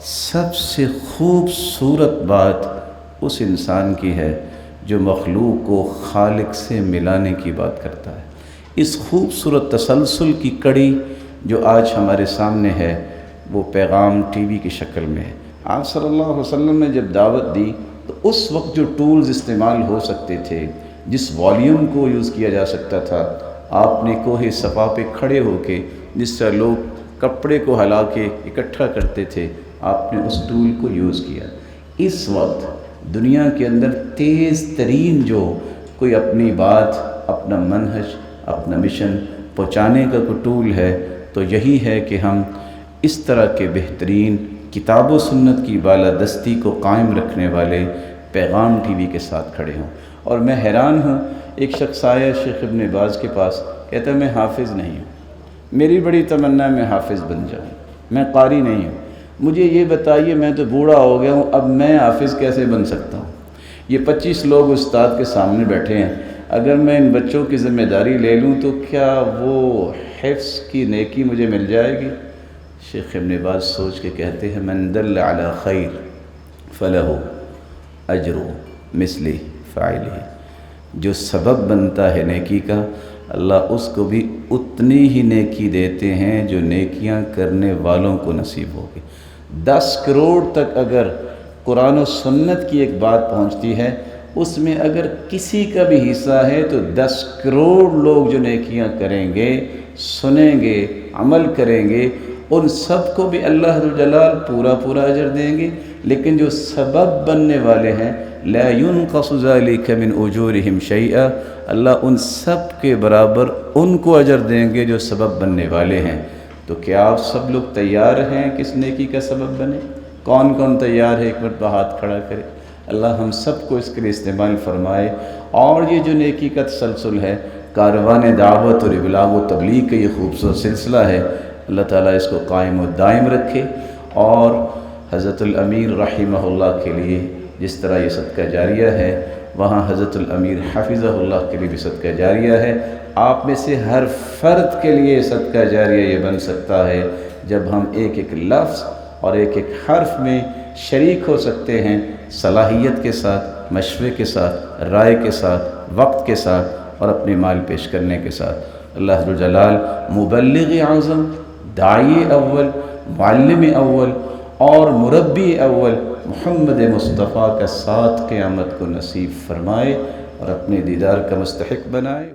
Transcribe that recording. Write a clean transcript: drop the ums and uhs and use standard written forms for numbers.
سب سے خوبصورت بات اس انسان کی ہے جو مخلوق کو خالق سے ملانے کی بات کرتا ہے۔ اس خوبصورت تسلسل کی کڑی جو آج ہمارے سامنے ہے وہ پیغام ٹی وی کی شکل میں ہے۔ آپ صلی اللہ علیہ وسلم نے جب دعوت دی تو اس وقت جو ٹولز استعمال ہو سکتے تھے، جس والیوم کو یوز کیا جا سکتا تھا، آپ نے کوہ صفا پہ کھڑے ہو کے جس طرح لوگ کپڑے کو ہلا کے اکٹھا کرتے تھے، آپ نے اس ٹول کو یوز کیا۔ اس وقت دنیا کے اندر تیز ترین جو کوئی اپنی بات، اپنا منہج، اپنا مشن پہنچانے کا کوئی ٹول ہے تو یہی ہے کہ ہم اس طرح کے بہترین کتاب و سنت کی بالادستی کو قائم رکھنے والے پیغام ٹی وی کے ساتھ کھڑے ہوں۔ اور میں حیران ہوں، ایک شخص آیا شیخ ابن باز کے پاس، کہتا ہے میں حافظ نہیں ہوں، میری بڑی تمنا ہے میں حافظ بن جاؤں، میں قاری نہیں ہوں، مجھے یہ بتائیے میں تو بوڑھا ہو گیا ہوں، اب میں حافظ کیسے بن سکتا ہوں؟ یہ 25 لوگ استاد کے سامنے بیٹھے ہیں، اگر میں ان بچوں کی ذمہ داری لے لوں تو کیا وہ حفظ کی نیکی مجھے مل جائے گی؟ شیخ ابن باز سوچ کے کہتے ہیں من دل علی خیر فلہ اجر مثل فاعلہ، جو سبب بنتا ہے نیکی کا اللہ اس کو بھی اتنی ہی نیکی دیتے ہیں جو نیکیاں کرنے والوں کو نصیب ہوگی۔ 10 کروڑ تک اگر قرآن و سنت کی ایک بات پہنچتی ہے، اس میں اگر کسی کا بھی حصہ ہے تو 10 کروڑ لوگ جو نیکیاں کریں گے، سنیں گے، عمل کریں گے، ان سب کو بھی اللہ ذوالجلال پورا اجر دیں گے۔ لیکن جو سبب بننے والے ہیں لا ينقص ذلك من اجورهم شيئا، اللہ ان سب کے برابر ان کو اجر دیں گے جو سبب بننے والے ہیں۔ تو کیا آپ سب لوگ تیار ہیں کس نیکی کا سبب بنے؟ کون کون تیار ہے؟ ایک مرتبہ ہاتھ کھڑا کرے۔ اللہ ہم سب کو اس کے لیے استعمال فرمائے۔ اور یہ جو نیکی کا تسلسل ہے، کاروان دعوت اور ابلاغ و تبلیغ کا یہ خوبصورت سلسلہ ہے، اللہ تعالیٰ اس کو قائم و دائم رکھے۔ اور حضرت الامیر رحمہ اللہ کے لیے جس طرح یہ صدقہ جاریہ ہے، وہاں حضرت الامیر حفظہ اللہ کے لیے بھی صدقہ جاریہ ہے۔ آپ میں سے ہر فرد کے لیے صدقہ جاریہ یہ بن سکتا ہے جب ہم ایک ایک لفظ اور ایک ایک حرف میں شریک ہو سکتے ہیں، صلاحیت کے ساتھ، مشورے کے ساتھ، رائے کے ساتھ، وقت کے ساتھ اور اپنے مال پیش کرنے کے ساتھ۔ اللہ ذوالجلال مبلغ اعظم، داعی اول، معلم اول اور مربی اول محمد مصطفیٰ کا ساتھ قیامت کو نصیب فرمائے اور اپنے دیدار کا مستحق بنائے۔